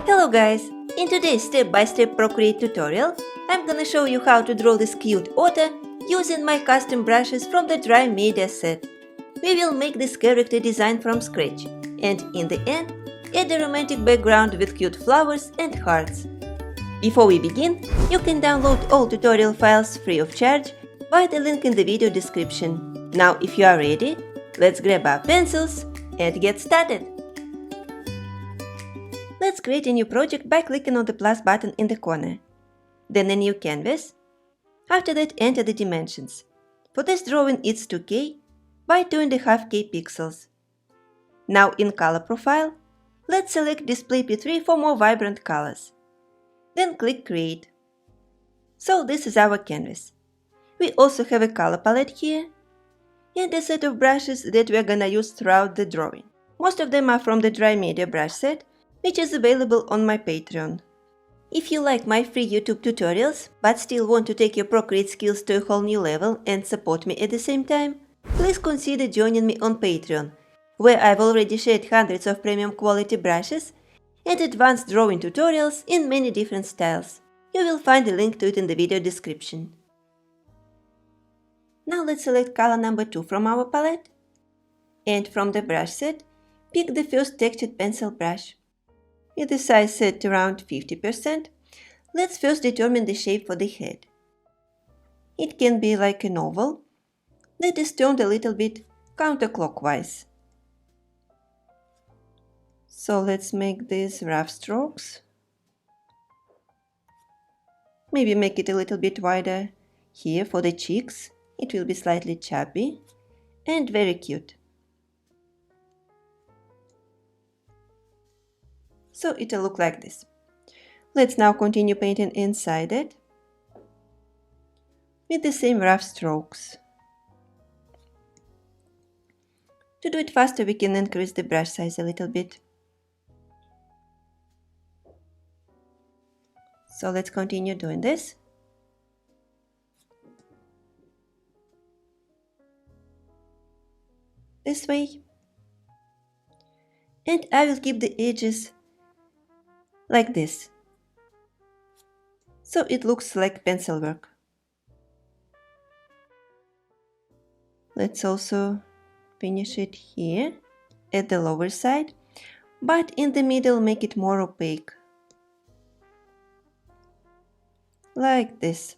Hello guys! In today's step-by-step Procreate tutorial, I'm gonna show you how to draw this cute otter using my custom brushes from the dry media set. We will make this character design from scratch and in the end, add a romantic background with cute flowers and hearts. Before we begin, you can download all tutorial files free of charge by the link in the video description. Now if you are ready, let's grab our pencils and get started! Let's create a new project by clicking on the plus button in the corner. Then a new canvas. After that, enter the dimensions. For this drawing it's 2K by 2.5K pixels. Now in color profile, let's select Display P3 for more vibrant colors. Then click Create. So this is our canvas. We also have a color palette here and a set of brushes that we're gonna use throughout the drawing. Most of them are from the dry media brush set, which is available on my Patreon. If you like my free YouTube tutorials, but still want to take your Procreate skills to a whole new level and support me at the same time, please consider joining me on Patreon, where I've already shared hundreds of premium quality brushes and advanced drawing tutorials in many different styles. You will find a link to it in the video description. Now let's select color number 2 from our palette, and from the brush set, pick the first textured pencil brush. With the size set to around 50%, let's first determine the shape for the head. It can be like an oval that is turned a little bit counterclockwise. So let's make these rough strokes. Maybe make it a little bit wider here for the cheeks. It will be slightly chubby and very cute. So it'll look like this. Let's now continue painting inside it with the same rough strokes. To do it faster, we can increase the brush size a little bit. So let's continue doing this. This way. And I will keep the edges like this, so it looks like pencil work. Let's also finish it here at the lower side, but in the middle make it more opaque, like this.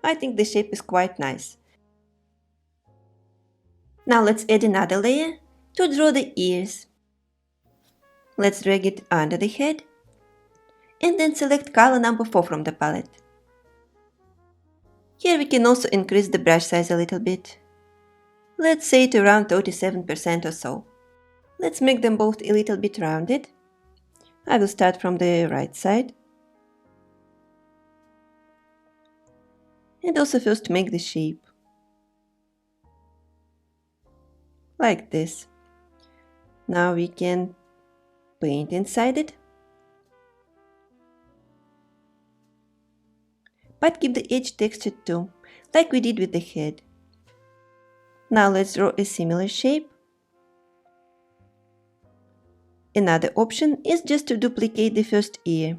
I think the shape is quite nice. Now let's add another layer to draw the ears. Let's drag it under the head and then select color number 4 from the palette. Here we can also increase the brush size a little bit. Let's say to around 37% or so. Let's make them both a little bit rounded. I will start from the right side. And also first make the shape. Like this. Now we can paint inside it, but keep the edge textured too, like we did with the head. Now let's draw a similar shape. Another option is just to duplicate the first ear.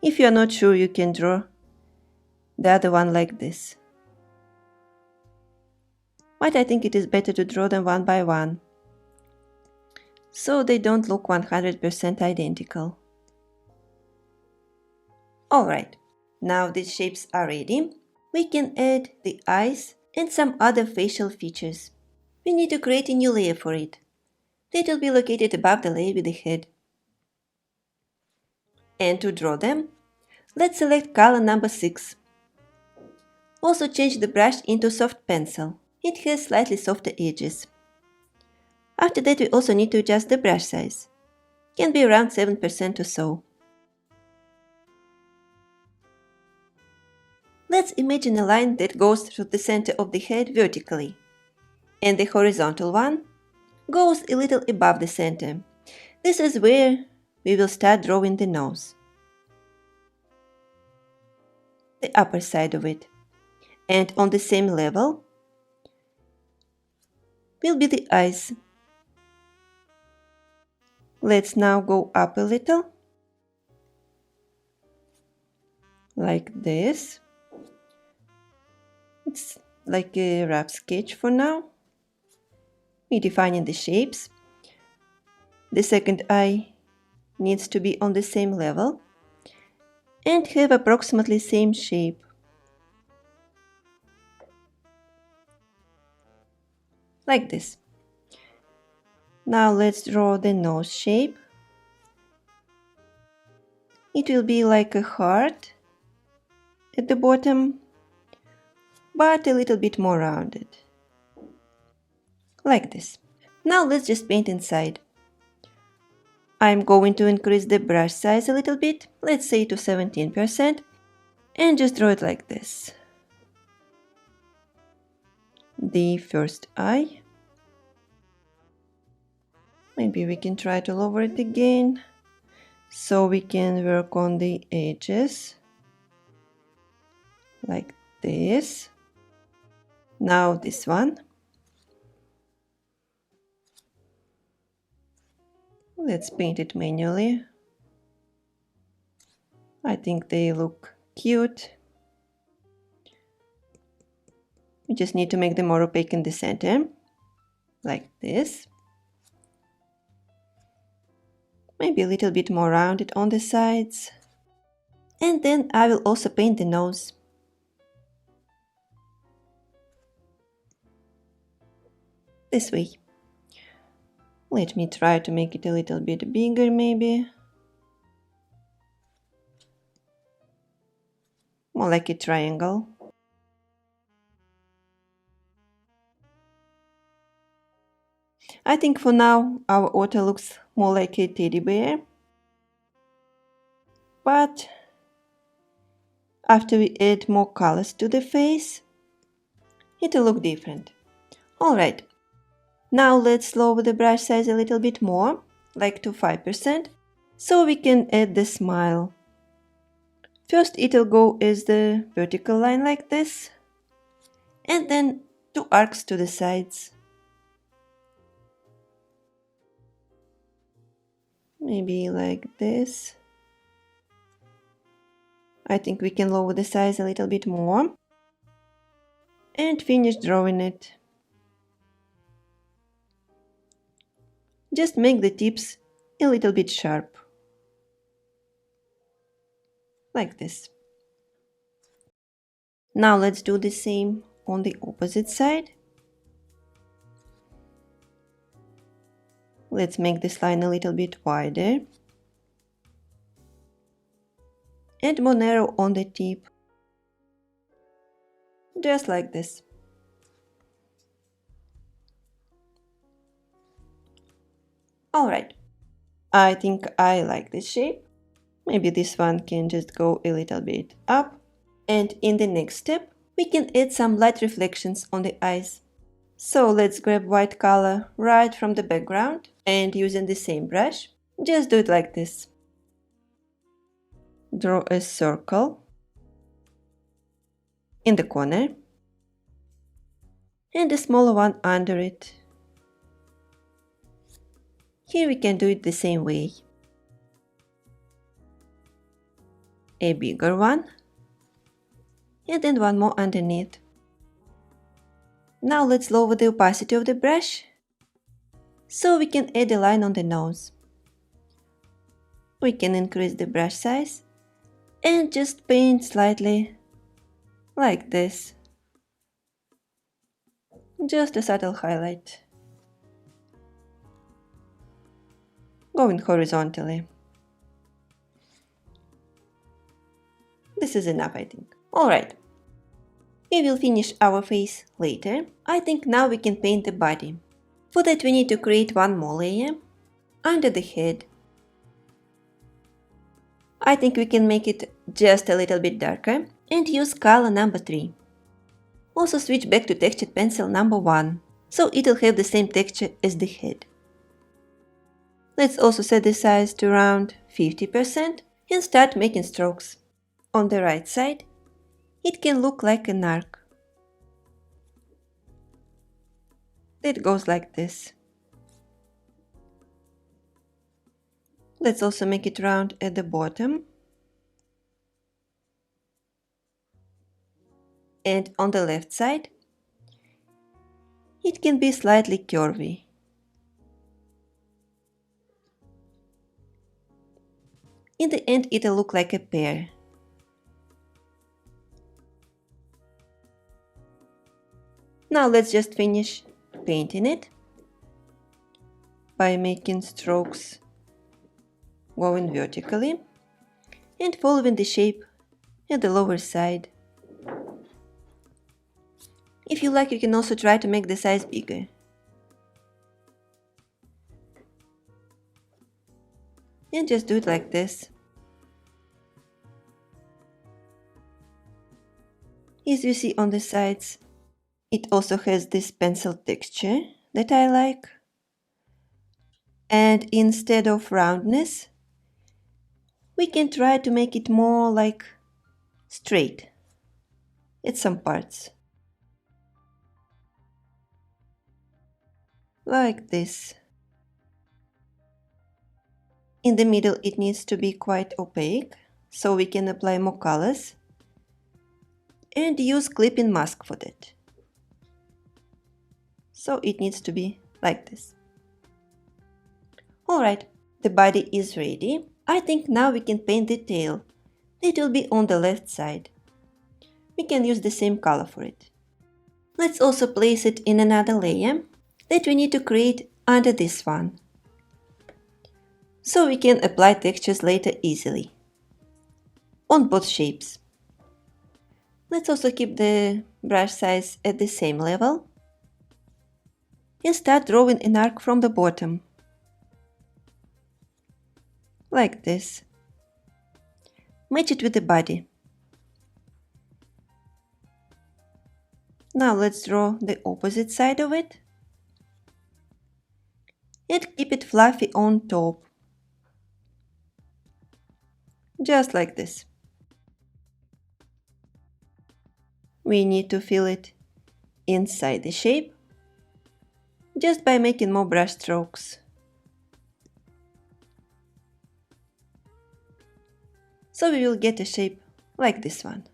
If you are not sure, you can draw the other one like this. But I think it is better to draw them one by one, so they don't look 100% identical. Alright, now these shapes are ready. We can add the eyes and some other facial features. We need to create a new layer for it. That will be located above the layer with the head. And to draw them, let's select color number 6. Also change the brush into soft pencil. It has slightly softer edges. After that, we also need to adjust the brush size. Can be around 7% or so. Let's imagine a line that goes through the center of the head vertically, and the horizontal one goes a little above the center. This is where we will start drawing the nose, the upper side of it, and on the same level will be the eyes. Let's now go up a little. Like this. It's like a rough sketch for now. We're defining the shapes. The second eye needs to be on the same level and have approximately same shape. Like this. Now let's draw the nose shape. It will be like a heart at the bottom, but a little bit more rounded. Like this. Now let's just paint inside. I'm going to increase the brush size a little bit, let's say to 17%, and just draw it like this. The first eye. Maybe we can try to lower it again, so we can work on the edges. Like this. Now this one. Let's paint it manually. I think they look cute. We just need to make them more opaque in the center. Like this. Maybe a little bit more rounded on the sides. And then I will also paint the nose. This way. Let me try to make it a little bit bigger maybe. More like a triangle. I think for now our otter looks more like a teddy bear. But after we add more colors to the face, it'll look different. Alright. Now let's lower the brush size a little bit more, like to 5%, so we can add the smile. First it'll go as the vertical line like this, and then 2 arcs to the sides. Maybe like this. I think we can lower the size a little bit more, and finish drawing it. Just make the tips a little bit sharp. Like this. Now let's do the same on the opposite side. Let's make this line a little bit wider. And more narrow on the tip. Just like this. Alright. I think I like this shape. Maybe this one can just go a little bit up. And in the next step, we can add some light reflections on the eyes. So let's grab white color right from the background and using the same brush, just do it like this. Draw a circle in the corner and a smaller one under it. Here we can do it the same way. A bigger one and then one more underneath. Now let's lower the opacity of the brush so we can add a line on the nose. We can increase the brush size and just paint slightly like this. Just a subtle highlight. Going horizontally. This is enough, I think. Alright. We will finish our face later. I think now we can paint the body. For that we need to create one more layer under the head. I think we can make it just a little bit darker and use color number 3. Also switch back to textured pencil number 1, so it'll have the same texture as the head. Let's also set the size to around 50% and start making strokes. On the right side, it can look like an arc. It goes like this. Let's also make it round at the bottom. And on the left side, it can be slightly curvy. In the end, it'll look like a pear. Now let's just finish painting it by making strokes going vertically and following the shape at the lower side. If you like, you can also try to make the size bigger. And just do it like this. As you see on the sides, it also has this pencil texture that I like. And instead of roundness, we can try to make it more like straight at some parts. Like this. In the middle it needs to be quite opaque, so we can apply more colors and use clipping mask for that. So it needs to be like this. Alright, the body is ready. I think now we can paint the tail. It will be on the left side. We can use the same color for it. Let's also place it in another layer that we need to create under this one, so we can apply textures later easily on both shapes. Let's also keep the brush size at the same level and start drawing an arc from the bottom, like this. Match it with the body. Now let's draw the opposite side of it and keep it fluffy on top. Just like this. We need to fill it inside the shape just by making more brush strokes. So we will get a shape like this one.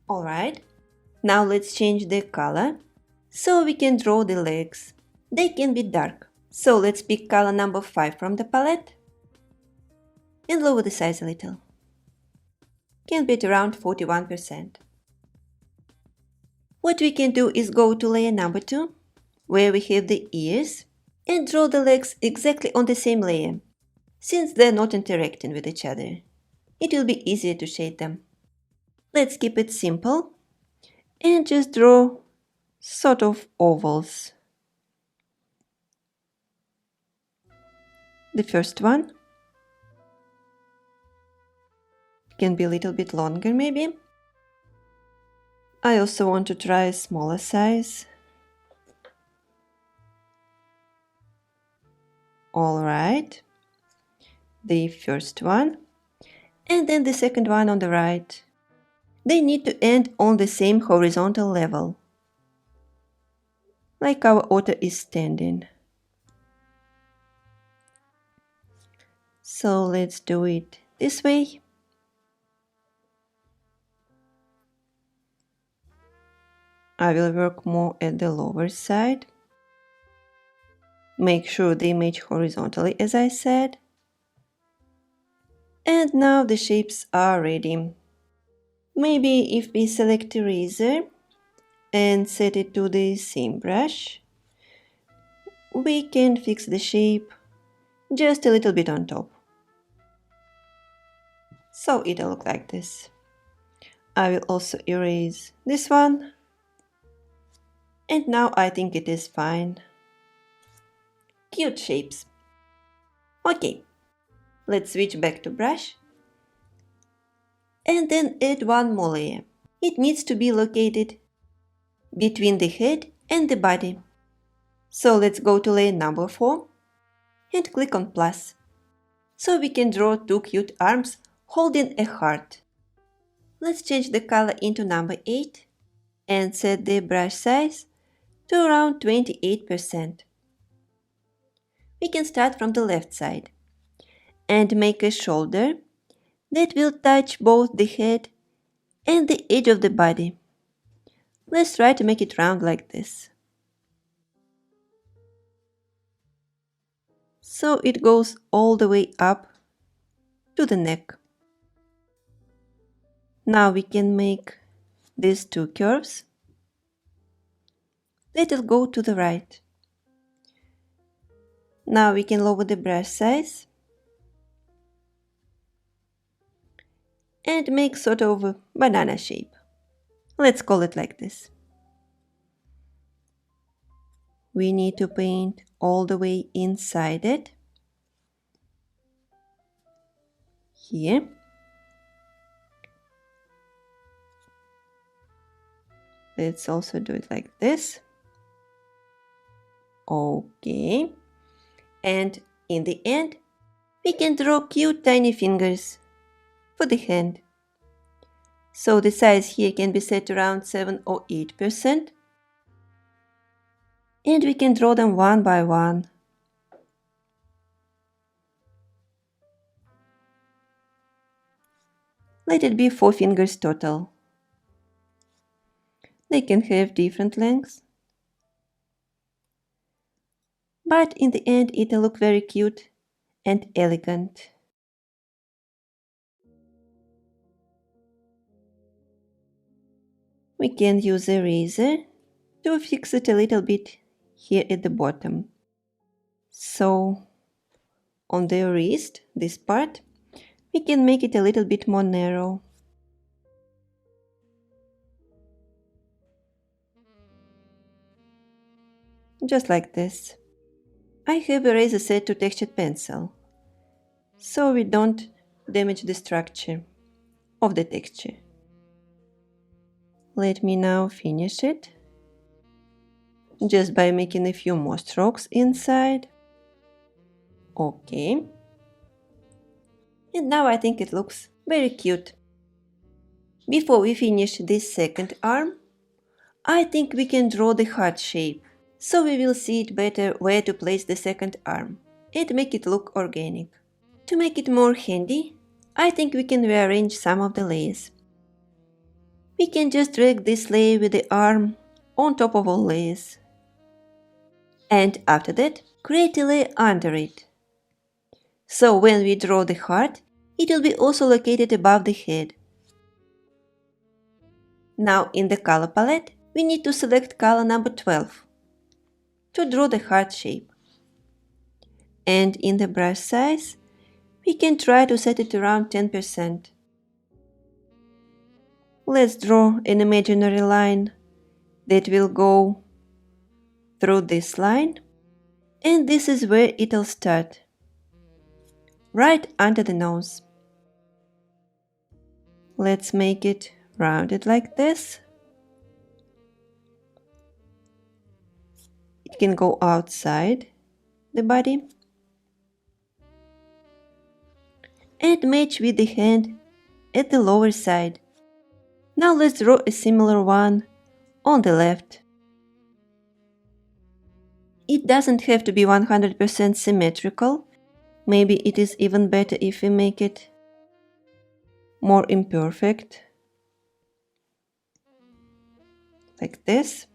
Alright, now let's change the color so we can draw the legs. They can be dark. So let's pick color number 5 from the palette and lower the size a little. Can be at around 41%. What we can do is go to layer number 2, where we have the ears, and draw the legs exactly on the same layer, since they're not interacting with each other. It will be easier to shade them. Let's keep it simple and just draw sort of ovals. The first one can be a little bit longer maybe. I also want to try a smaller size. Alright, the first one, and then the second one on the right. They need to end on the same horizontal level, like our otter is standing. So let's do it this way. I will work more at the lower side. Make sure they match horizontally, as I said. And now the shapes are ready. Maybe if we select eraser and set it to the same brush, we can fix the shape just a little bit on top. So it'll look like this. I will also erase this one. And now I think it is fine. Cute shapes. Okay, let's switch back to brush. And then add one more layer. It needs to be located between the head and the body. So let's go to layer number 4 and click on plus. So we can draw two cute arms holding a heart. Let's change the color into number 8 and set the brush size to around 28%. we can start from the left side and make a shoulder that will touch both the head and the edge of the body. Let's try to make it round like this. So it goes all the way up to the neck. Now we can make these two curves. Let it go to the right. Now we can lower the brush size and make sort of a banana shape. Let's call it like this. We need to paint all the way inside it. Here. Let's also do it like this. Okay. And in the end, we can draw cute tiny fingers for the hand. So the size here can be set around 7 or 8%. And we can draw them one by one. Let it be 4 fingers total. They can have different lengths. But in the end it'll look very cute and elegant. We can use a razor to fix it a little bit here at the bottom. So on the wrist, this part, we can make it a little bit more narrow. Just like this. I have a razor set to textured pencil, so we don't damage the structure of the texture. Let me now finish it, just by making a few more strokes inside. Okay. And now I think it looks very cute. Before we finish this second arm, I think we can draw the heart shape, so we will see it better where to place the second arm and make it look organic. To make it more handy, I think we can rearrange some of the layers. We can just drag this layer with the arm on top of all layers. And after that, create a layer under it. So when we draw the heart, it will be also located above the head. Now in the color palette, we need to select color number 12 to draw the heart shape. And in the brush size, we can try to set it around 10%. Let's draw an imaginary line that will go through this line, and this is where it'll start, right under the nose. Let's make it rounded like this. It can go outside the body and match with the hand at the lower side. Now let's draw a similar one on the left. It doesn't have to be 100% symmetrical. Maybe it is even better if we make it more imperfect, like this,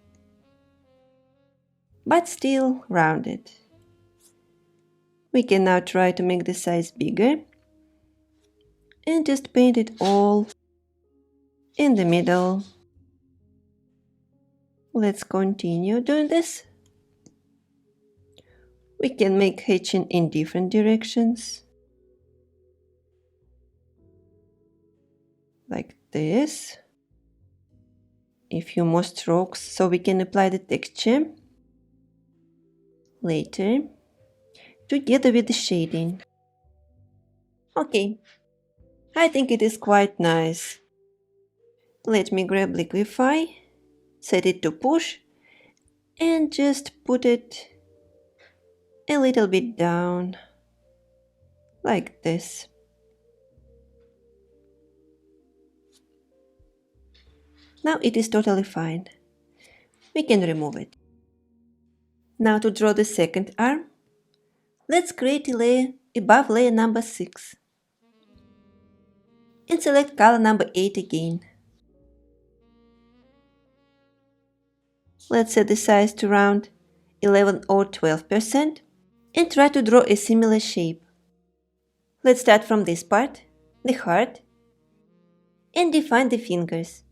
but still rounded. We can now try to make the size bigger and just paint it all in the middle. Let's continue doing this. We can make hatching in different directions, like this. A few more strokes so we can apply the texture later, together with the shading. Okay, I think it is quite nice. Let me grab Liquify, set it to push, and just put it a little bit down, like this. Now it is totally fine. We can remove it. Now to draw the second arm, let's create a layer above layer number 6. And select color number 8 again. Let's set the size to around 11 or 12% and try to draw a similar shape. Let's start from this part, the heart, and define the fingers.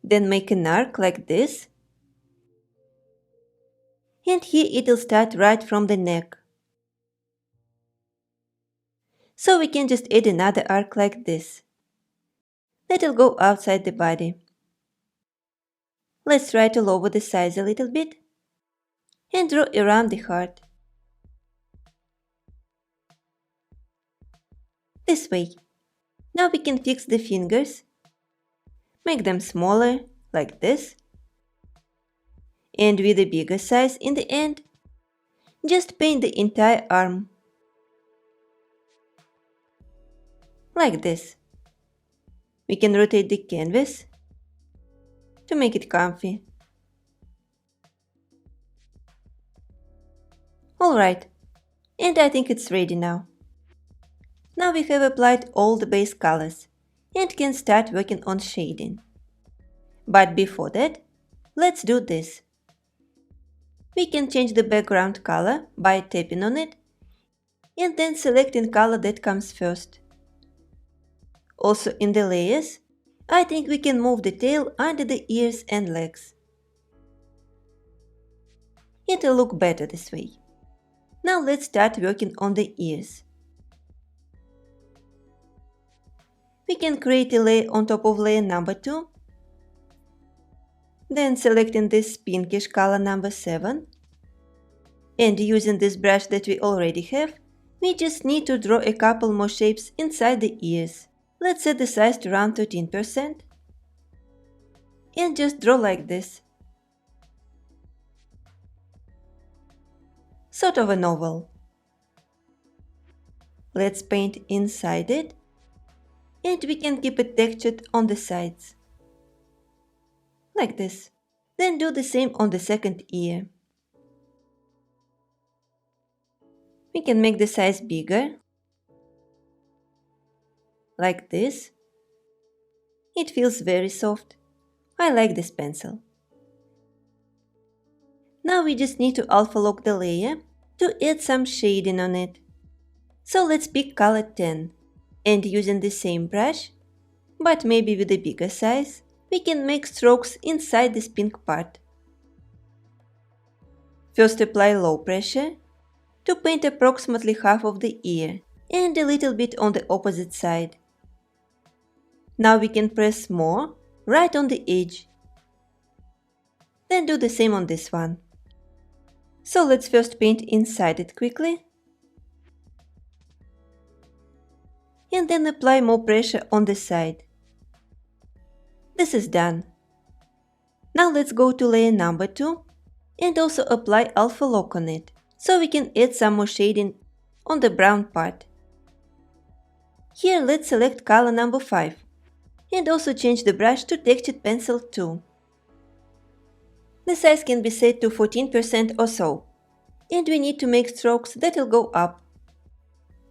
Then make an arc like this, and here it will start right from the neck. So we can just add another arc like this. That will go outside the body. Let's try to lower the size a little bit and draw around the heart. This way. Now we can fix the fingers. Make them smaller, like this. And with a bigger size in the end, just paint the entire arm. Like this. We can rotate the canvas to make it comfy. Alright, and I think it's ready now. Now we have applied all the base colors and can start working on shading. But before that, let's do this. We can change the background color by tapping on it and then selecting color that comes first. Also in the layers, I think we can move the tail under the ears and legs. It will look better this way. Now let's start working on the ears. We can create a layer on top of layer number 2. Then selecting this pinkish color number 7. And using this brush that we already have, we just need to draw a couple more shapes inside the ears. Let's set the size to around 13%. And just draw like this. Sort of an oval. Let's paint inside it. And we can keep it textured on the sides. Like this. Then do the same on the second ear. We can make the size bigger. Like this. It feels very soft. I like this pencil. Now we just need to alpha lock the layer to add some shading on it. So let's pick color 10. And using the same brush, but maybe with a bigger size, we can make strokes inside this pink part. First apply low pressure to paint approximately half of the ear and a little bit on the opposite side. Now we can press more right on the edge. Then do the same on this one. So let's first paint inside it quickly. And then apply more pressure on the side. This is done. Now let's go to layer number 2 and also apply alpha lock on it, so we can add some more shading on the brown part. Here let's select color number 5 and also change the brush to textured pencil 2. The size can be set to 14% or so, and we need to make strokes that will go up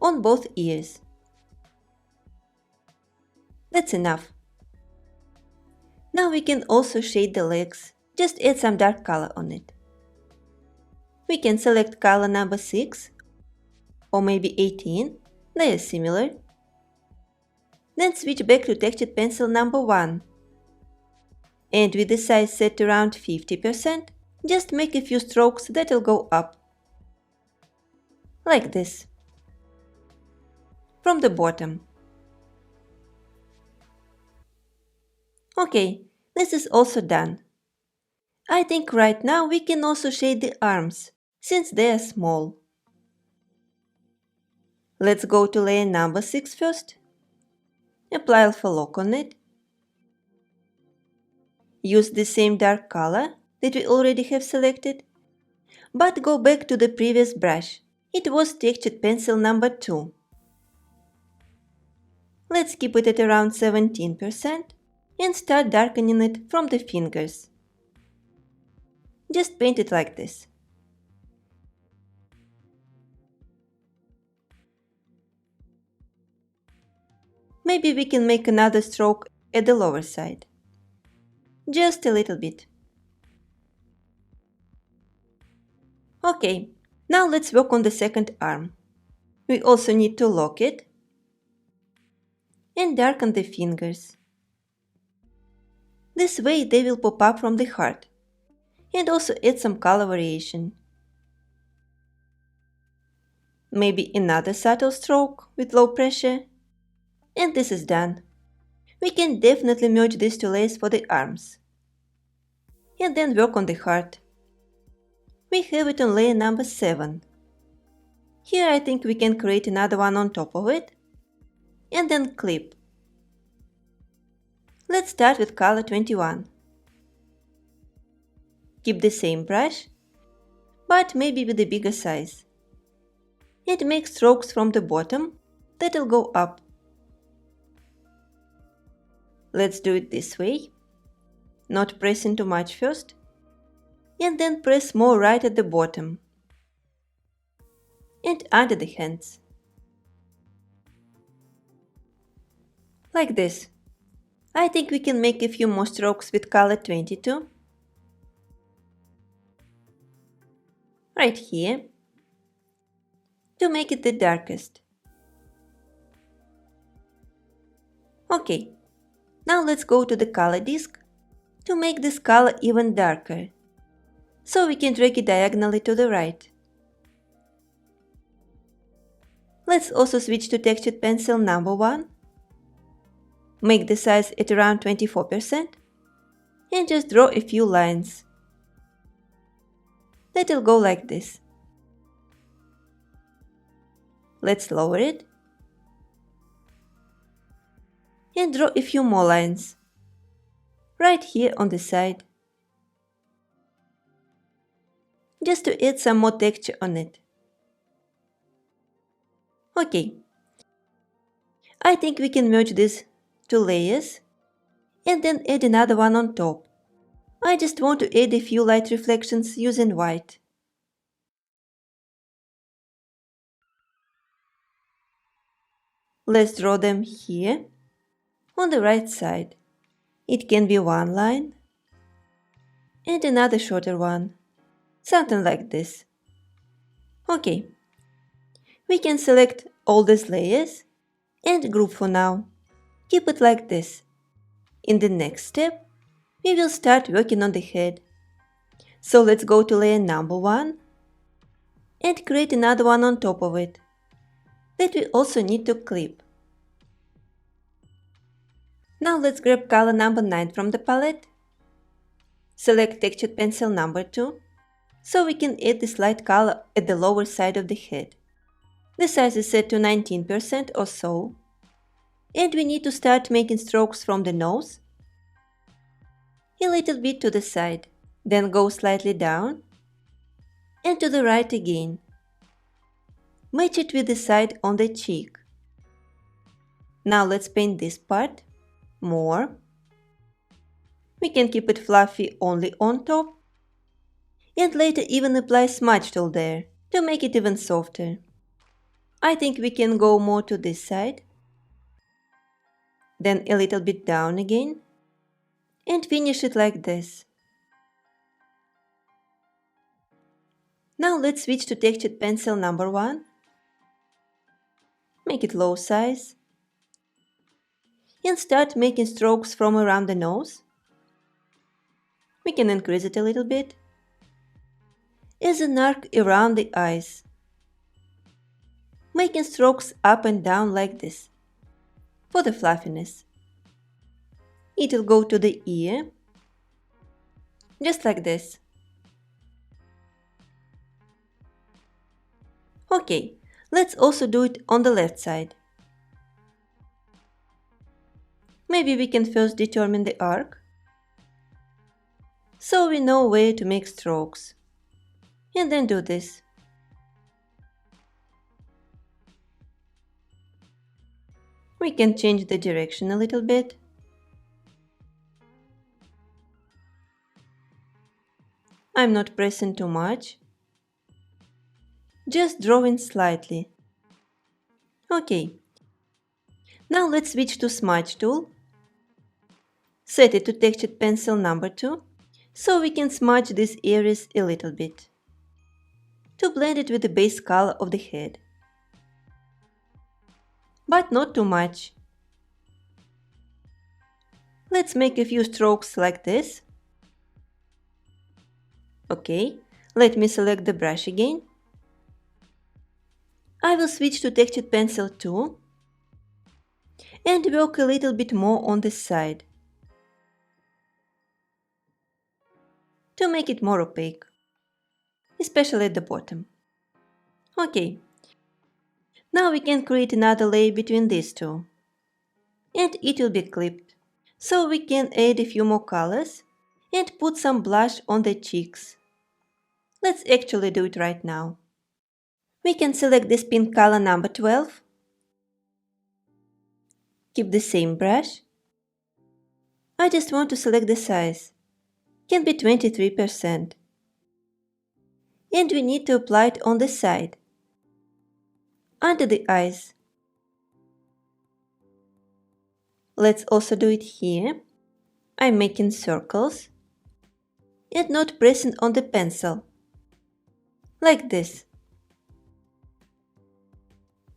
on both ears. That's enough. Now we can also shade the legs, just add some dark color on it. We can select color number 6 or maybe 18, they are similar. Then switch back to textured pencil number 1. And with the size set to around 50%, just make a few strokes that will go up. Like this. From the bottom. Okay, this is also done. I think right now we can also shade the arms, since they are small. Let's go to layer number 6 first. Apply alpha lock on it. Use the same dark color that we already have selected, but go back to the previous brush. It was textured pencil number 2. Let's keep it at around 17% and start darkening it from the fingers. Just paint it like this. Maybe we can make another stroke at the lower side. Just a little bit. Okay, now let's work on the second arm. We also need to lock it and darken the fingers. This way they will pop up from the heart, and also add some color variation. Maybe another subtle stroke with low pressure. And this is done. We can definitely merge these two layers for the arms. And then work on the heart. We have it on layer number 7. Here I think we can create another one on top of it. And then clip. Let's start with color 21. Keep the same brush, but maybe with a bigger size. And make strokes from the bottom that'll go up. Let's do it this way. Not pressing too much first. And then press more right at the bottom. And under the hands. Like this. I think we can make a few more strokes with color 22. Right here. To make it the darkest. Okay. Now let's go to the color disk to make this color even darker. So we can drag it diagonally to the right. Let's also switch to textured pencil number 1. Make the size at around 24% and just draw a few lines. That'll go like this. Let's lower it and draw a few more lines right here on the side, just to add some more texture on it. Okay, I think we can merge these two layers and then add another one on top. I just want to add a few light reflections using white. Let's draw them here on the right side. It can be one line and another shorter one, something like this. Okay, we can select all these layers and group for now. Keep it like this. In the next step, we will start working on the head. So let's go to layer number 1 and create another one on top of it that we also need to clip. Now let's grab color number 9 from the palette. Select textured pencil number 2 so we can add this light color at the lower side of the head. The size is set to 19% or so. And we need to start making strokes from the nose, a little bit to the side, then go slightly down, and to the right again. Match it with the side on the cheek. Now let's paint this part more. We can keep it fluffy only on top, and later even apply smudge tool there to make it even softer. I think we can go more to this side, then a little bit down again, and finish it like this. Now let's switch to textured pencil number 1. Make it low size. And start making strokes from around the nose. We can increase it a little bit. As an arc around the eyes. Making strokes up and down like this. For the fluffiness. It'll go to the ear. Just like this. Okay, let's also do it on the left side. Maybe we can first determine the arc, so we know where to make strokes, and then do this. We can change the direction a little bit. I'm not pressing too much, just drawing slightly. Okay, Now let's switch to Smudge tool. Set it to textured pencil number 2, so we can smudge these areas a little bit, to blend it with the base color of the head. But not too much. Let's make a few strokes like this. Okay, let me select the brush again. I will switch to textured pencil 2 and work a little bit more on this side to make it more opaque, especially at the bottom. Okay, now we can create another layer between these two, and it will be clipped, so we can add a few more colors and put some blush on the cheeks. Let's actually do it right now. We can select this pink color number 12, keep the same brush. I just want to select the size, can be 23%. And we need to apply it on the side, under the eyes. Let's also do it here. I'm making circles and not pressing on the pencil, like this.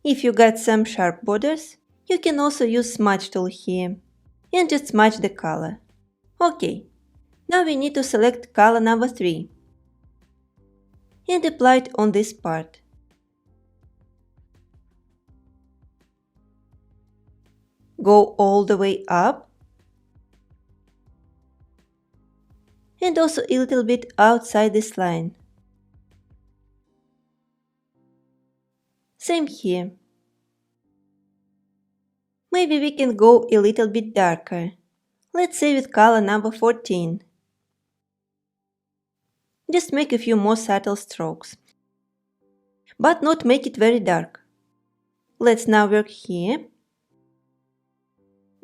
If you got some sharp borders, you can also use Smudge tool here and just smudge the color. Okay, now we need to select color number 3 and apply it on this part. Go all the way up and also a little bit outside this line. Same here. Maybe we can go a little bit darker. Let's say with color number 14. Just make a few more subtle strokes, but not make it very dark. Let's now work here.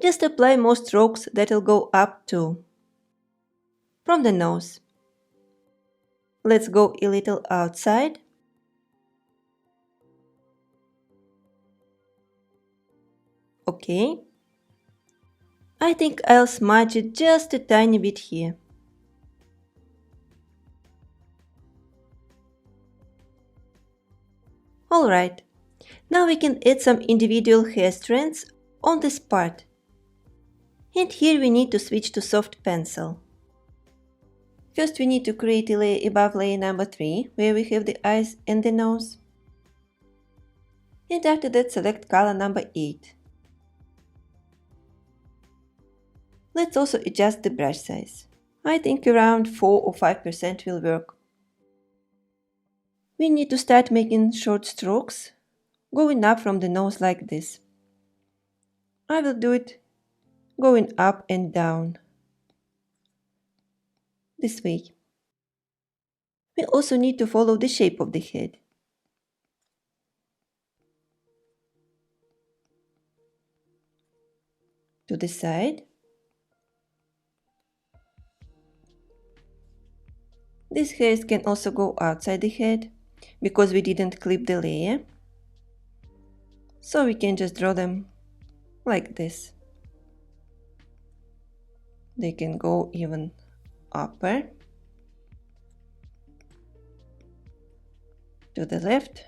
Just apply more strokes that will go up too. From the nose. Let's go a little outside. Okay. I think I'll smudge it just a tiny bit here. Alright, now we can add some individual hair strands on this part. And here we need to switch to soft pencil. First we need to create a layer above layer number 3, where we have the eyes and the nose. And after that select color number 8. Let's also adjust the brush size. I think around 4 or 5% will work. We need to start making short strokes, going up from the nose like this. I will do it going up and down, this way. We also need to follow the shape of the head. To the side. These hairs can also go outside the head, because we didn't clip the layer. So we can just draw them like this. They can go even upper, to the left,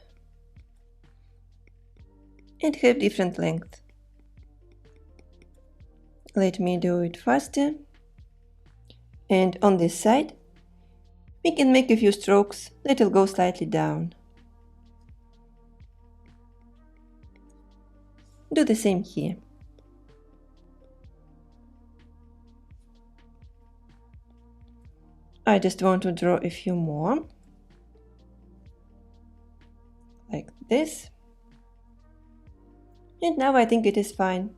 and have different length. Let me do it faster. And on this side, we can make a few strokes that will go slightly down. Do the same here. I just want to draw a few more, like this. And now I think it is fine.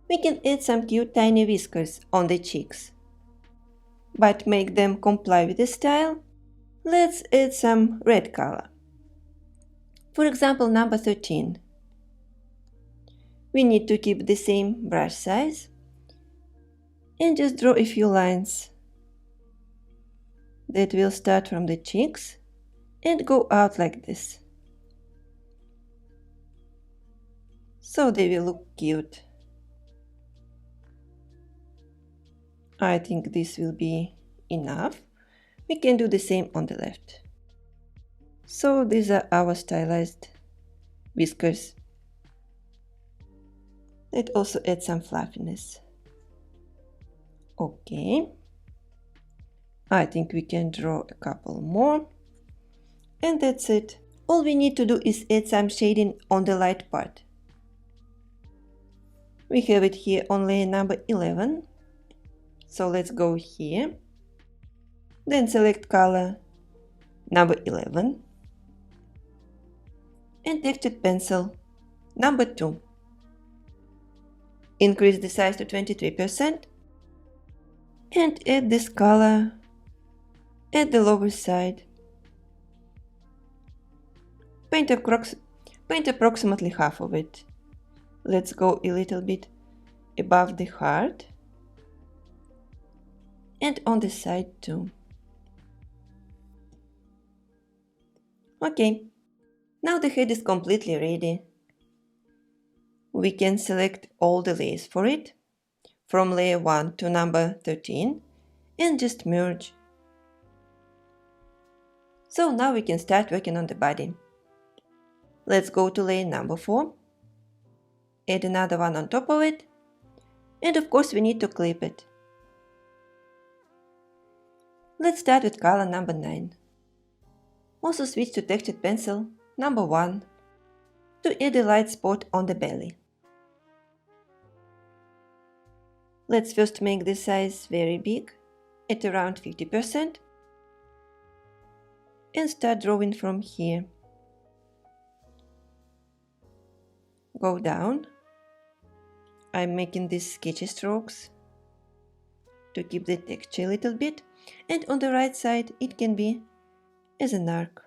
We can add some cute tiny whiskers on the cheeks. But make them comply with the style, let's add some red color. For example, number 13. We need to keep the same brush size and just draw a few lines that will start from the cheeks and go out like this. So they will look cute. I think this will be enough. We can do the same on the left. So these are our stylized whiskers. Let's also add some fluffiness. Okay. I think we can draw a couple more. And that's it. All we need to do is add some shading on the light part. We have it here on layer number 11. So let's go here. Then select color number 11. And textured pencil number 2. Increase the size to 23%. And add this color at the lower side. Paint approximately half of it. Let's go a little bit above the heart and on the side too. Okay, now the head is completely ready. We can select all the layers for it, from layer 1 to number 13, and just merge. So now we can start working on the body. Let's go to layer number 4, add another one on top of it, and of course we need to clip it. Let's start with color number 9. Also switch to textured pencil number 1 to add a light spot on the belly. Let's first make the size very big, at around 50%, and start drawing from here. Go down. I'm making these sketchy strokes to keep the texture a little bit, and on the right side it can be as an arc.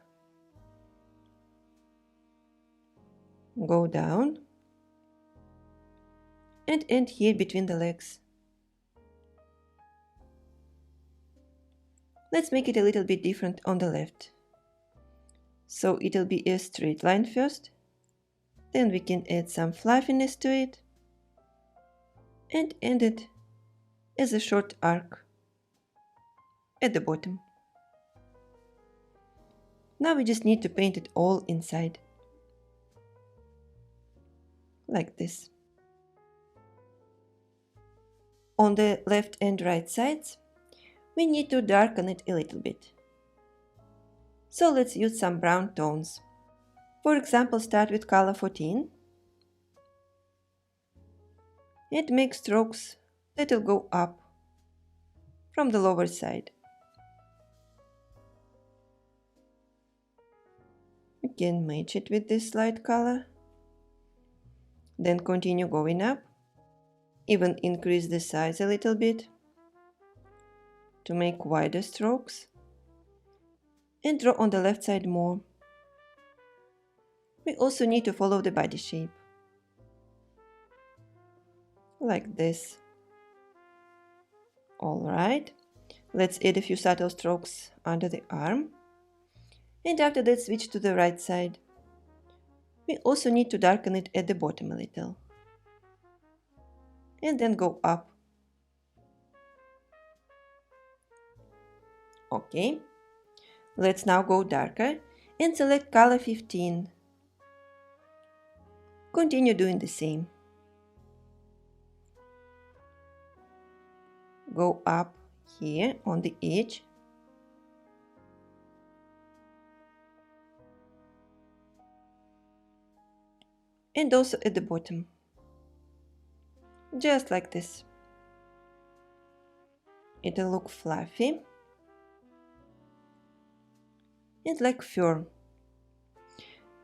Go down and end here between the legs. Let's make it a little bit different on the left. So it'll be a straight line first, then we can add some fluffiness to it and end it as a short arc at the bottom. Now we just need to paint it all inside, like this. On the left and right sides, we need to darken it a little bit. So let's use some brown tones. For example, start with color 14 and make strokes that will go up from the lower side. We can match it with this light color. Then continue going up. Even increase the size a little bit to make wider strokes. And draw on the left side more. We also need to follow the body shape. Like this. Alright, let's add a few subtle strokes under the arm. And after that switch to the right side. We also need to darken it at the bottom a little. And then go up. Okay, let's now go darker and select color 15. Continue doing the same. Go up here on the edge. And also at the bottom. Just like this. It'll look fluffy and like fur.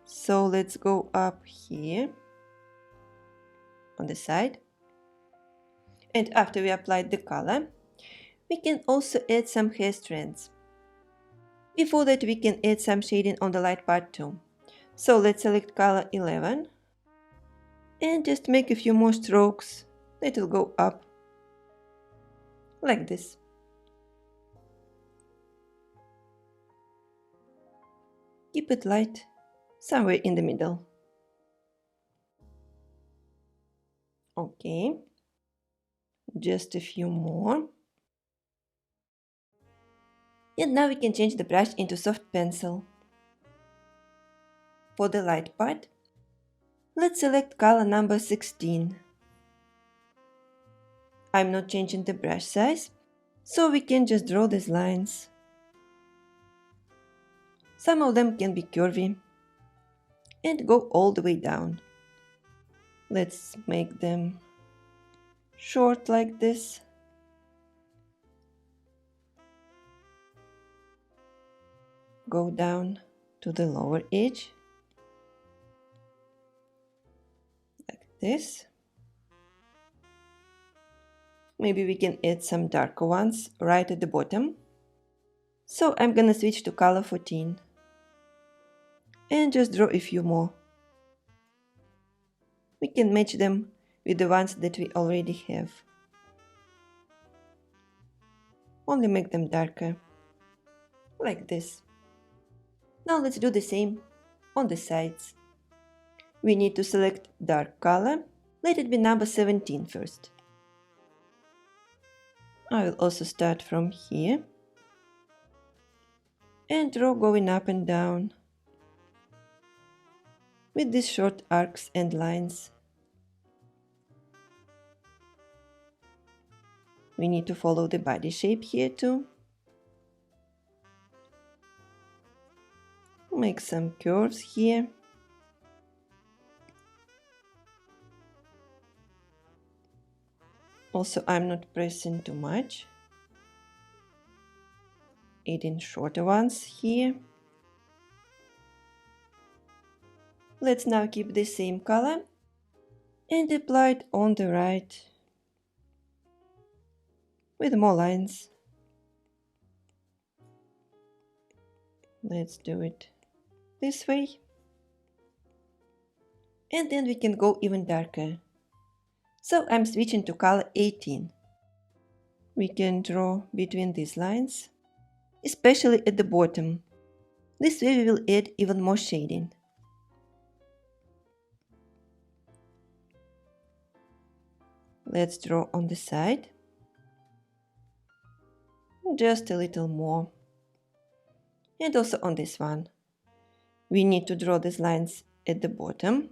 So let's go up here on the side. And after we applied the color, we can also add some hair strands. Before that, we can add some shading on the light part too. So let's select color 11 and just make a few more strokes that will go up like this. Keep it light, somewhere in the middle. Okay, just a few more. And now we can change the brush into soft pencil. For the light part, let's select color number 16. I'm not changing the brush size, so we can just draw these lines. Some of them can be curvy and go all the way down. Let's make them short like this. Go down to the lower edge, like this. Maybe we can add some darker ones right at the bottom. So I'm gonna switch to color 14 and just draw a few more. We can match them with the ones that we already have. Only make them darker, like this. Now let's do the same on the sides. We need to select dark color. Let it be number 17 first. I will also start from here and draw going up and down with these short arcs and lines. We need to follow the body shape here too. Make some curves here. Also, I'm not pressing too much. Adding shorter ones here. Let's now keep the same color and apply it on the right with more lines. Let's do it this way. And then we can go even darker. So I'm switching to color 18. We can draw between these lines, especially at the bottom. This way we will add even more shading. Let's draw on the side. Just a little more. And also on this one. We need to draw these lines at the bottom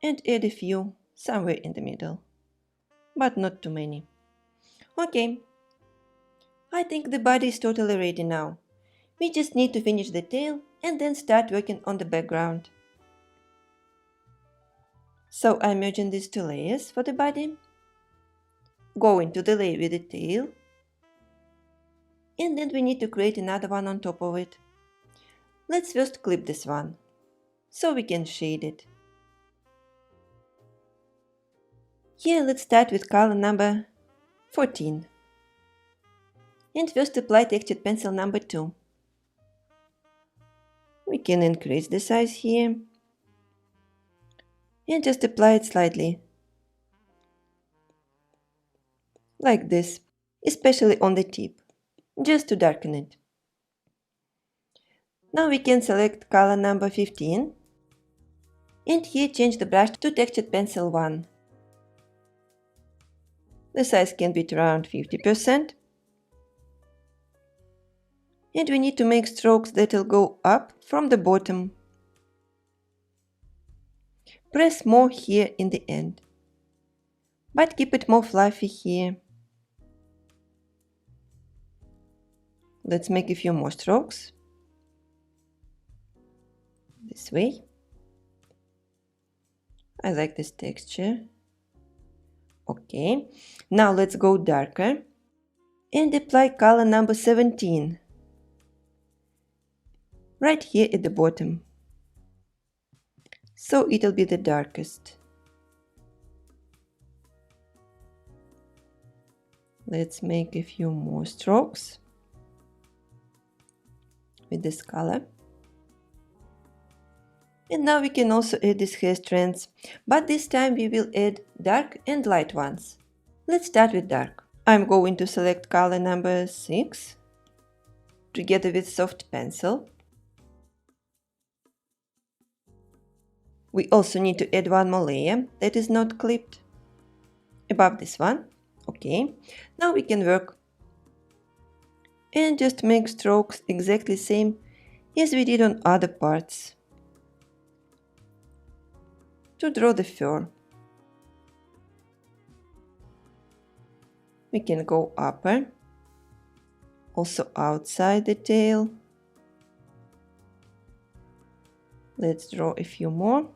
and add a few somewhere in the middle, but not too many. Okay, I think the body is totally ready now. We just need to finish the tail and then start working on the background. So I'm merging these two layers for the body. Go into the layer with the tail. And then we need to create another one on top of it. Let's first clip this one, so we can shade it. Here let's start with color number 14. And first apply textured pencil number 2. We can increase the size here. And just apply it slightly. Like this, especially on the tip, just to darken it. Now we can select color number 15. And here change the brush to textured pencil 1. The size can be around 50%. And we need to make strokes that will go up from the bottom. Press more here in the end, but keep it more fluffy here. Let's make a few more strokes. This way. I like this texture. Okay, now let's go darker and apply color number 17 right here at the bottom, so it'll be the darkest. Let's make a few more strokes with this color. And now we can also add these hair strands, but this time we will add dark and light ones. Let's start with dark. I'm going to select color number 6 together with soft pencil. We also need to add one more layer that is not clipped above this one. Okay, now we can work and just make strokes exactly same as we did on other parts. To draw the fur, we can go upper, also outside the tail. Let's draw a few more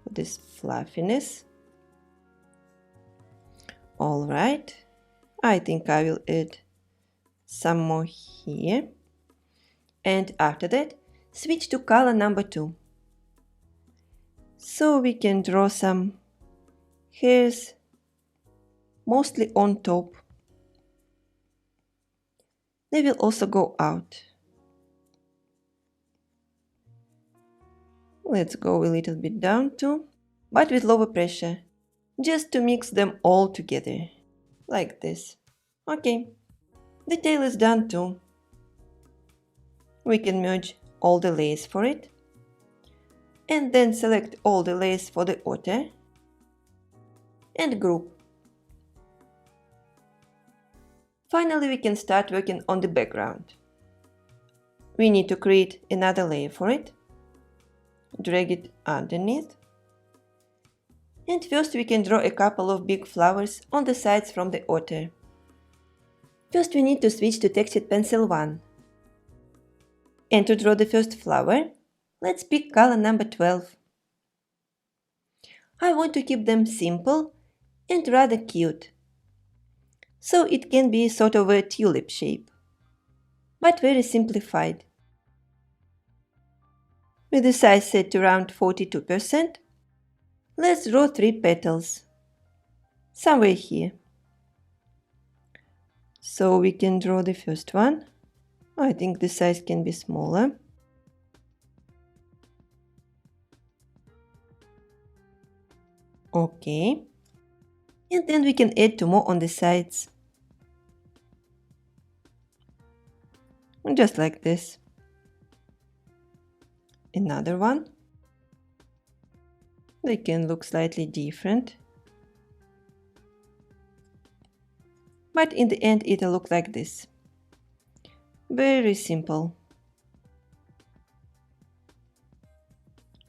for this fluffiness. Alright, I think I will add some more here. And after that, switch to color number 2. So we can draw some hairs, mostly on top. They will also go out. Let's go a little bit down too, but with lower pressure, just to mix them all together, like this. Okay, the tail is done too. We can merge all the layers for it, and then select all the layers for the otter, and group. Finally, we can start working on the background. We need to create another layer for it. Drag it underneath. And first we can draw a couple of big flowers on the sides from the otter. First we need to switch to textured pencil 1. And to draw the first flower, let's pick color number 12. I want to keep them simple and rather cute. So it can be sort of a tulip shape, but very simplified. With the size set to around 42%, let's draw 3 petals, somewhere here. So we can draw the first one. I think the size can be smaller. Okay. And then we can add 2 more on the sides. Just like this. Another one. They can look slightly different. But in the end it'll look like this. Very simple.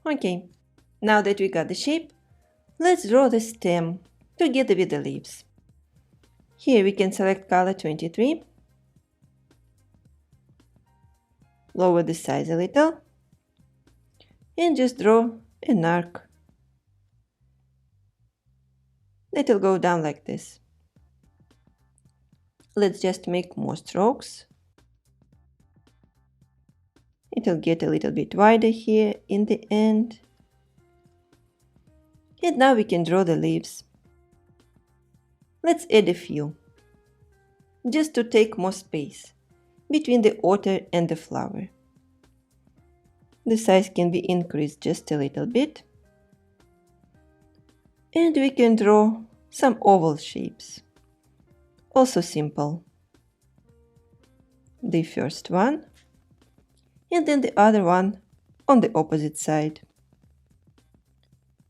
Okay, now that we got the shape, let's draw the stem together with the leaves. Here we can select color 23. Lower the size a little. And just draw an arc. It'll go down like this. Let's just make more strokes. It'll get a little bit wider here in the end. And now we can draw the leaves. Let's add a few, just to take more space between the otter and the flower. The size can be increased just a little bit. And we can draw some oval shapes. Also simple. The first one, and then the other one on the opposite side.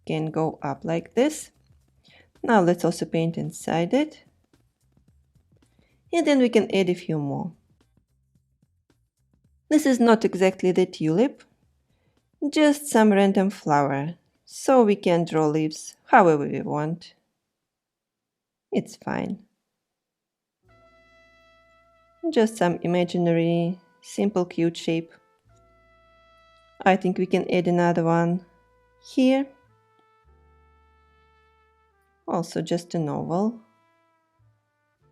Can go up like this. Now let's also paint inside it. And then we can add a few more. This is not exactly the tulip, just some random flower, so we can draw leaves however we want. It's fine. Just some imaginary, simple, cute shape. I think we can add another one here. Also just an oval.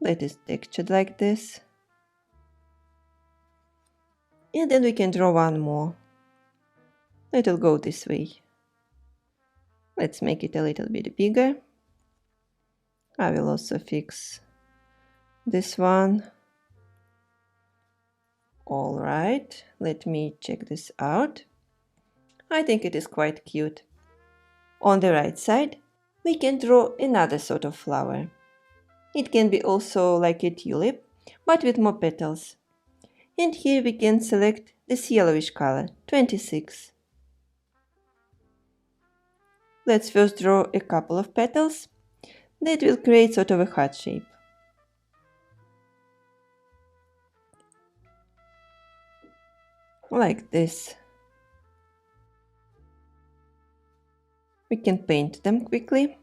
That is textured like this. And then we can draw one more. It'll go this way. Let's make it a little bit bigger. I will also fix this one. Alright, let me check this out. I think it is quite cute. On the right side, we can draw another sort of flower. It can be also like a tulip, but with more petals. And here we can select this yellowish color, 26. Let's first draw a couple of petals that will create sort of a heart shape. like this. We can paint them quickly.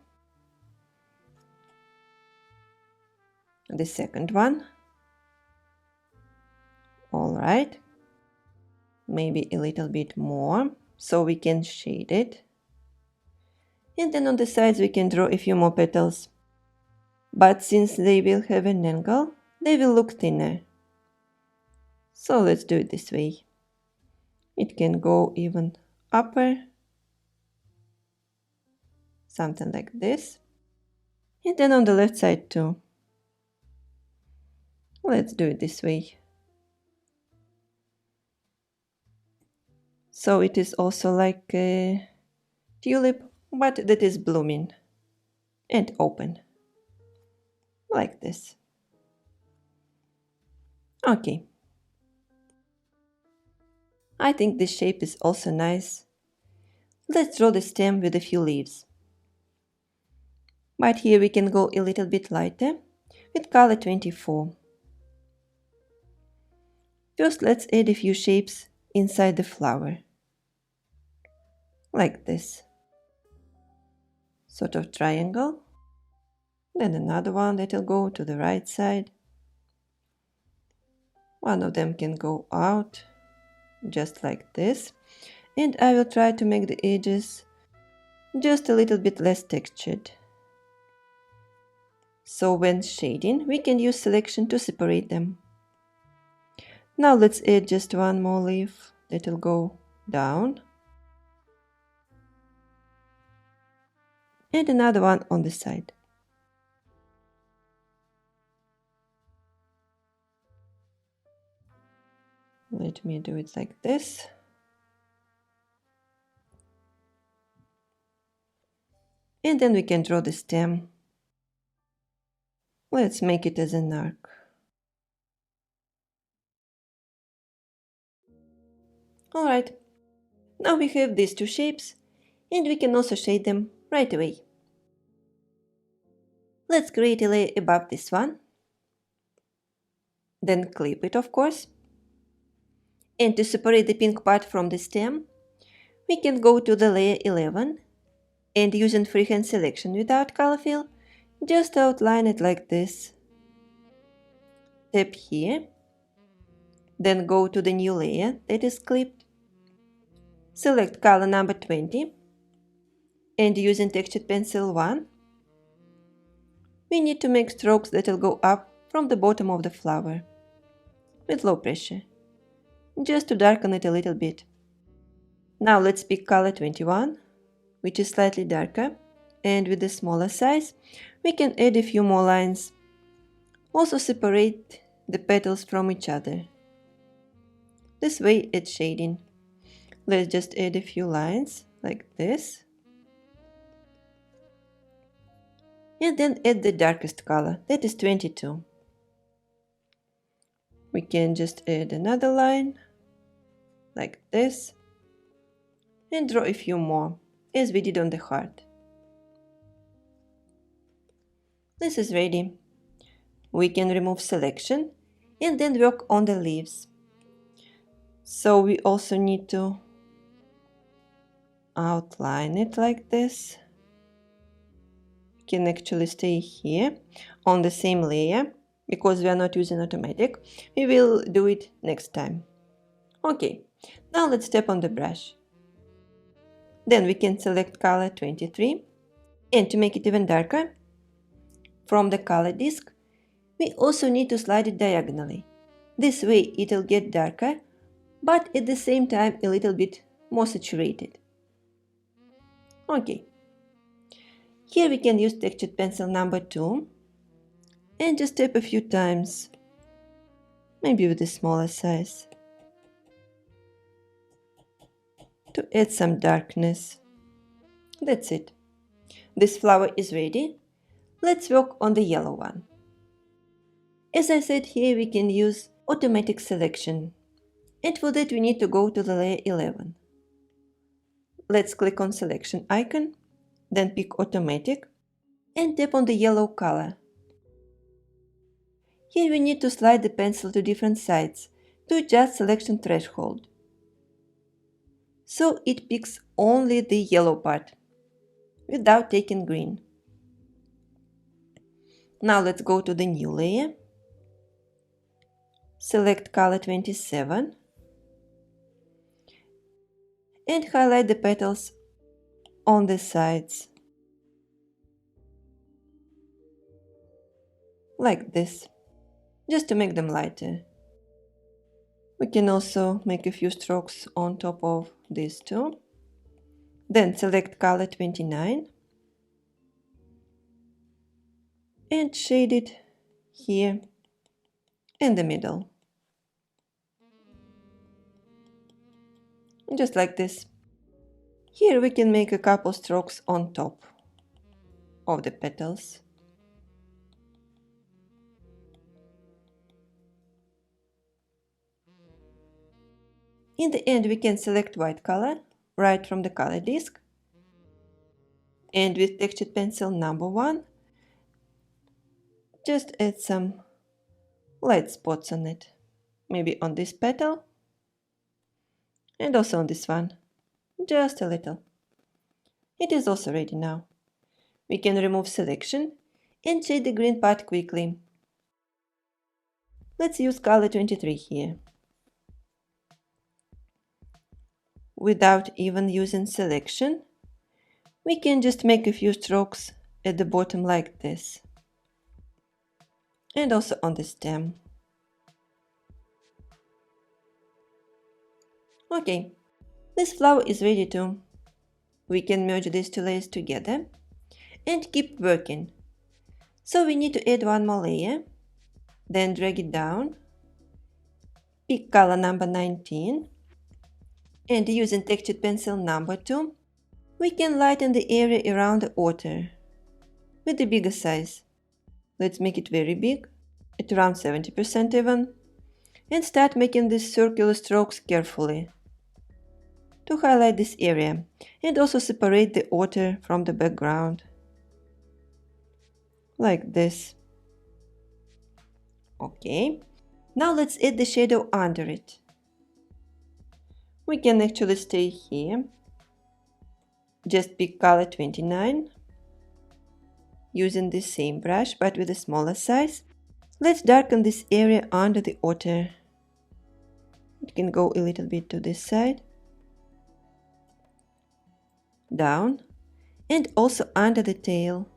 The second one. Alright. Maybe a little bit more, so we can shade it. And then on the sides we can draw a few more petals. But since they will have an angle, they will look thinner. So let's do it this way. It can go even upper, something like this. And then on the left side too. Let's do it this way. So it is also like a tulip, but that is blooming and open. Like this. Okay. I think this shape is also nice. Let's draw the stem with a few leaves. But here we can go a little bit lighter with color 24. First let's add a few shapes inside the flower. Like this. Sort of triangle. Then another one that will go to the right side. One of them can go out, just like this. And I will try to make the edges just a little bit less textured. So when shading, we can use selection to separate them. Now let's add just one more leaf that will go down. And another one on the side. Let me do it like this. And then we can draw the stem. Let's make it as an arc. Alright, now we have these two shapes, and we can also shade them right away. Let's create a layer above this one. Then clip it, of course. And to separate the pink part from the stem, we can go to the layer 11 and using freehand selection without color fill, just outline it like this. Tap here, then go to the new layer that is clipped. Select color number 20 and using textured pencil 1, we need to make strokes that will go up from the bottom of the flower with low pressure, just to darken it a little bit. Now let's pick color 21, which is slightly darker, and with the smaller size, we can add a few more lines. Also separate the petals from each other. This way it's shading. Let's just add a few lines, like this. And then add the darkest color, that is 22. We can just add another line, like this, and draw a few more, as we did on the heart. This is ready. We can remove selection and then work on the leaves. So we also need to outline it like this. We can actually stay here on the same layer because we are not using automatic. We will do it next time. Okay, now let's tap on the brush. Then we can select color 23, and to make it even darker, from the color disc, we also need to slide it diagonally. This way it will get darker, but at the same time a little bit more saturated. Okay. Here we can use textured pencil number 2 and just tap a few times, maybe with a smaller size, to add some darkness. That's it. This flower is ready. Let's work on the yellow one. As I said, here we can use automatic selection, and for that we need to go to the layer 11. Let's click on selection icon, then pick automatic and tap on the yellow color. Here we need to slide the pencil to different sides to adjust selection threshold. so it picks only the yellow part without taking green. Now let's go to the new layer. Select color 27 and highlight the petals on the sides, like this, just to make them lighter. We can also make a few strokes on top of these two. Then select color 29 and shade it here in the middle. Just like this. Here we can make a couple strokes on top of the petals. In the end, we can select white color right from the color disk, and with textured pencil number 1, just add some light spots on it, maybe on this petal and also on this one, just a little. It is also ready now. We can remove selection and shade the green part quickly. Let's use color 23 here. Without even using selection, we can just make a few strokes at the bottom like this, and also on the stem. Okay, this flower is ready too. We can merge these two layers together and keep working. So we need to add one more layer, then drag it down, pick color number 19, and using textured pencil number 2, we can lighten the area around the otter with the bigger size. Let's make it very big, at around 70% even, and start making these circular strokes carefully to highlight this area and also separate the otter from the background, like this. Okay, now let's add the shadow under it. We can actually stay here. Just pick color 29, using the same brush but with a smaller size. Let's darken this area under the otter. It can go a little bit to this side, down, and also under the tail.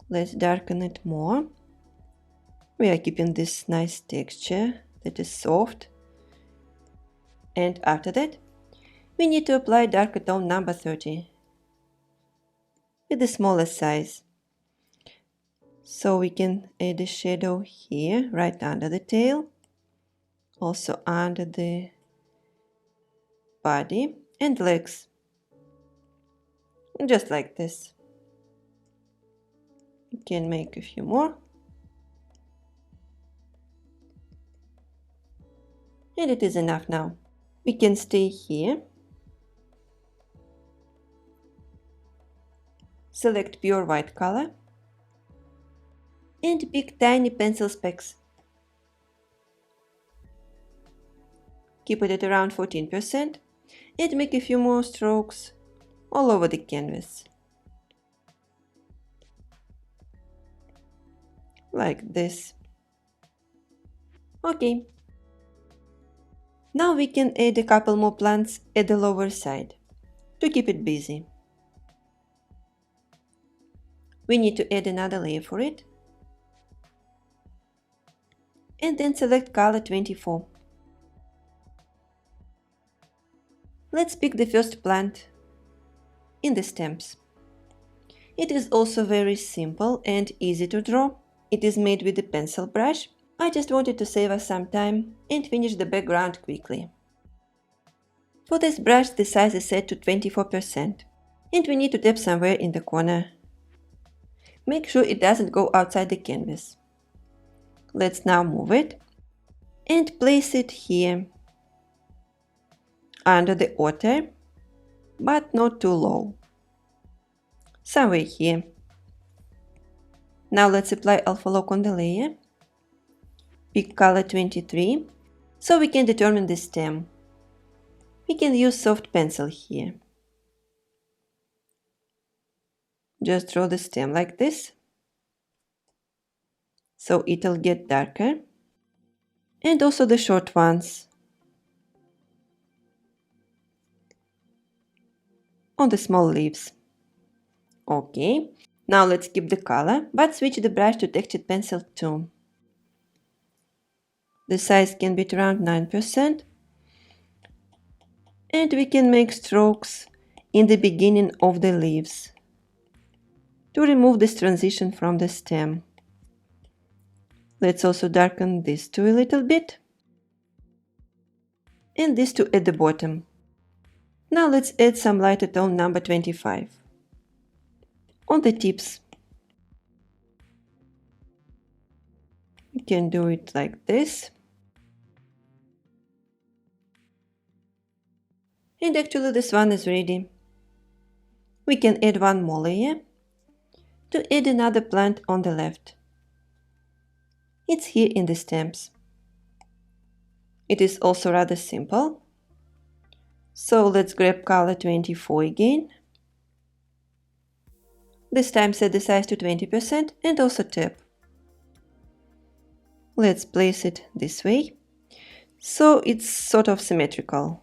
Let's darken it more. We are keeping this nice texture that is soft. And after that, we need to apply darker tone number 30 with the smaller size. So we can add a shadow here, right under the tail, also under the body and legs, just like this. We can make a few more. And it is enough now. We can stay here. Select pure white color and pick tiny pencil specks. Keep it at around 14% and make a few more strokes all over the canvas. Like this. Okay. Now we can add a couple more plants at the lower side to keep it busy. We need to add another layer for it. And then select color 24. Let's pick the first plant in the stems. It is also very simple and easy to draw. It is made with a pencil brush. I just wanted to save us some time and finish the background quickly. For this brush, the size is set to 24%, and we need to tap somewhere in the corner. Make sure it doesn't go outside the canvas. Let's now move it and place it here, under the otter, but not too low. Somewhere here. Now let's apply alpha lock on the layer. Pick color 23, So we can determine the stem. We can use soft pencil here. Just draw the stem like this, so it'll get darker. And also the short ones on the small leaves. Okay, now let's keep the color, but switch the brush to textured pencil 2. The size can be around 9%. And we can make strokes in the beginning of the leaves to remove this transition from the stem. Let's also darken this too a little bit. And this too at the bottom. Now let's add some lighter tone number 25 on the tips. We can do it like this. And actually this one is ready. We can add one more layer to add another plant on the left. It's here in the stems. It is also rather simple. So let's grab color 24 again. This time set the size to 20% and also tap. Let's place it this way, so it's sort of symmetrical.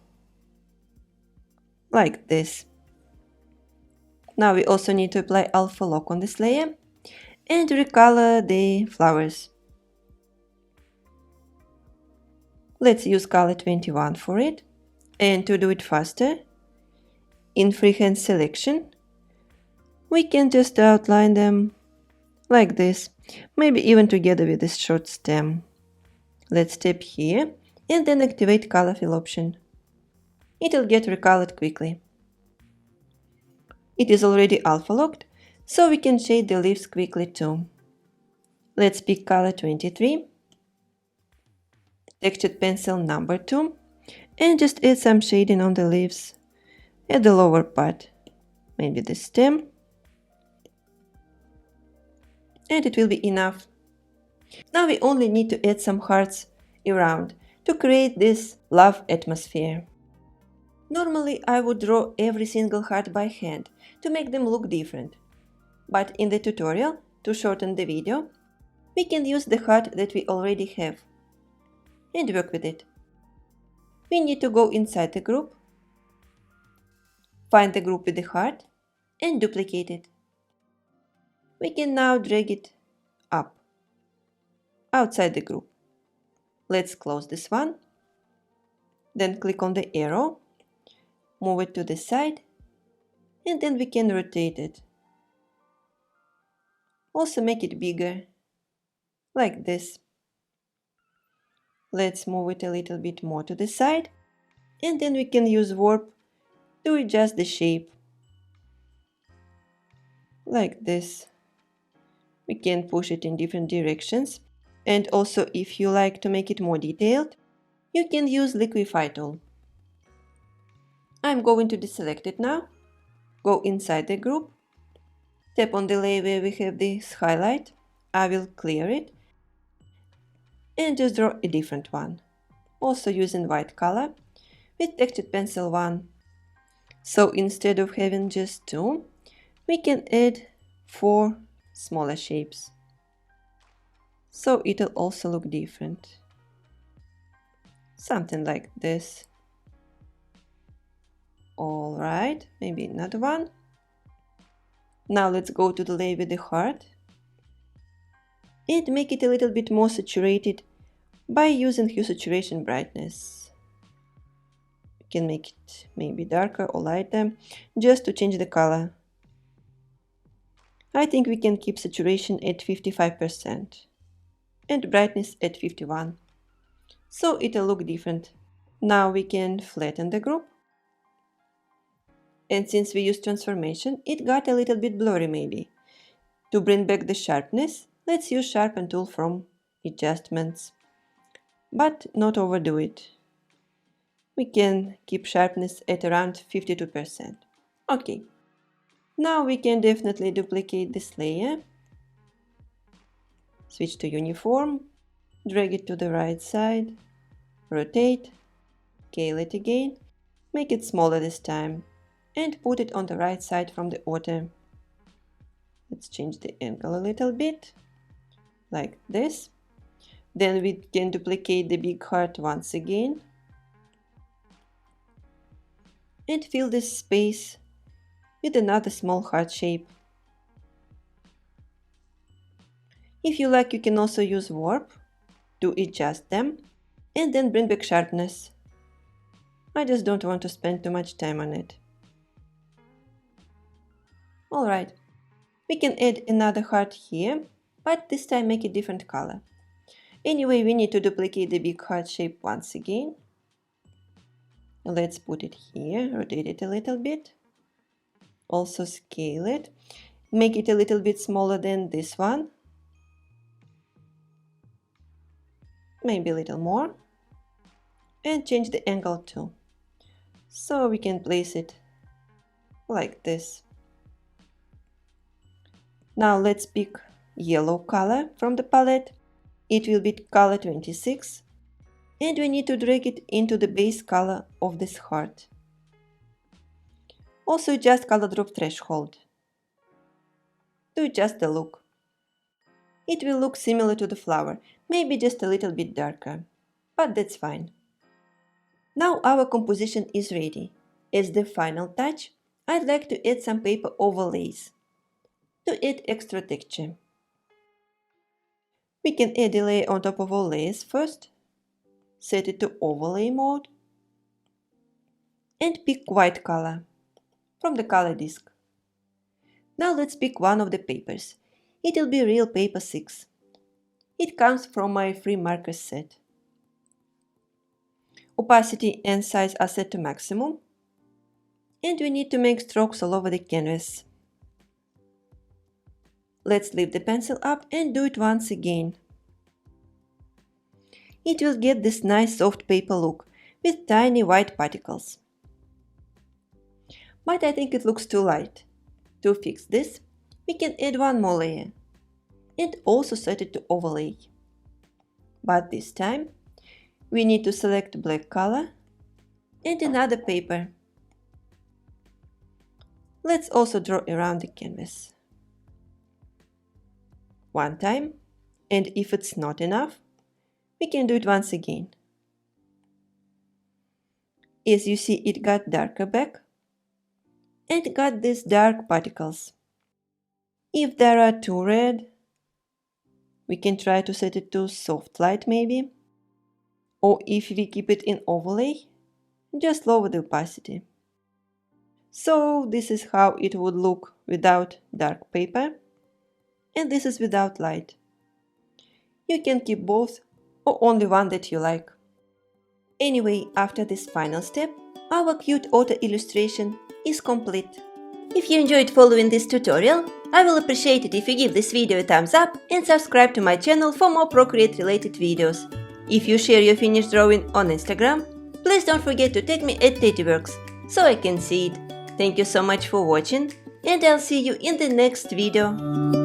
Like this. Now we also need to apply alpha lock on this layer and recolor the flowers. Let's use color 21 for it, and to do it faster, in freehand selection, we can just outline them like this, maybe even together with this short stem. Let's tap here and then activate color fill option. It'll get recolored quickly. It is already alpha locked, so we can shade the leaves quickly too. Let's pick color 23, textured pencil number 2, and just add some shading on the leaves at the lower part, maybe the stem. And it will be enough. Now we only need to add some hearts around to create this love atmosphere. Normally I would draw every single heart by hand to make them look different. But in the tutorial, to shorten the video, we can use the heart that we already have and work with it. We need to go inside the group, find the group with the heart and duplicate it. We can now drag it up, outside the group. Let's close this one. Then click on the arrow, move it to the side, and then we can rotate it. Also make it bigger, like this. Let's move it a little bit more to the side, and then we can use warp to adjust the shape, like this. We can push it in different directions, and also if you like to make it more detailed, you can use liquify tool. I'm going to deselect it now, go inside the group, tap on the layer where we have this highlight, I will clear it, and just draw a different one, also using white color, with textured pencil 1. So instead of having just 2, we can add 4 smaller shapes, so it'll also look different. Something like this. Alright, maybe another one. Now let's go to the layer with the heart and make it a little bit more saturated by using hue saturation brightness. We can make it maybe darker or lighter just to change the color. I think we can keep saturation at 55% and brightness at 51, so it'll look different. Now we can flatten the group, and since we used transformation, it got a little bit blurry maybe. To bring back the sharpness, let's use sharpen tool from adjustments, but not overdo it. We can keep sharpness at around 52%. Okay. Now we can definitely duplicate this layer, switch to uniform, drag it to the right side, rotate, scale it again, make it smaller this time, and put it on the right side from the Otter. Let's change the angle a little bit, like this. Then we can duplicate the big heart once again and fill this space with another small heart shape. If you like, you can also use warp to adjust them and then bring back sharpness. I just don't want to spend too much time on it. Alright, we can add another heart here, but this time make a different color. Anyway, we need to duplicate the big heart shape once again. Let's put it here, rotate it a little bit. Also scale it, make it a little bit smaller than this one. Maybe a little more. And change the angle too. So we can place it like this. Now let's pick yellow color from the palette. It will be color 26. And we need to drag it into the base color of this heart. Also adjust color drop threshold to adjust the look. It will look similar to the flower, maybe just a little bit darker, but that's fine. Now our composition is ready. As the final touch, I'd like to add some paper overlays to add extra texture. We can add a layer on top of all layers first, set it to overlay mode, and pick white color from the color disk. Now let's pick one of the papers. It will be Real Paper 6. It comes from my free markers set. Opacity and size are set to maximum, and we need to make strokes all over the canvas. Let's lift the pencil up and do it once again. It will get this nice soft paper look with tiny white particles. But I think it looks too light. To fix this, we can add one more layer and also set it to overlay. But this time, we need to select black color and another paper. Let's also draw around the canvas. One time, and if it's not enough, we can do it once again. As you see, it got darker back and got these dark particles. If there are too red, we can try to set it to soft light maybe. Or if we keep it in overlay, just lower the opacity. So this is how it would look without dark paper, and this is without light. You can keep both or only one that you like. Anyway, after this final step, our cute Otter illustration is complete. If you enjoyed following this tutorial, I will appreciate it if you give this video a thumbs up and subscribe to my channel for more Procreate related videos. If you share your finished drawing on Instagram, please don't forget to tag me at Teddyworks so I can see it. Thank you so much for watching, and I'll see you in the next video.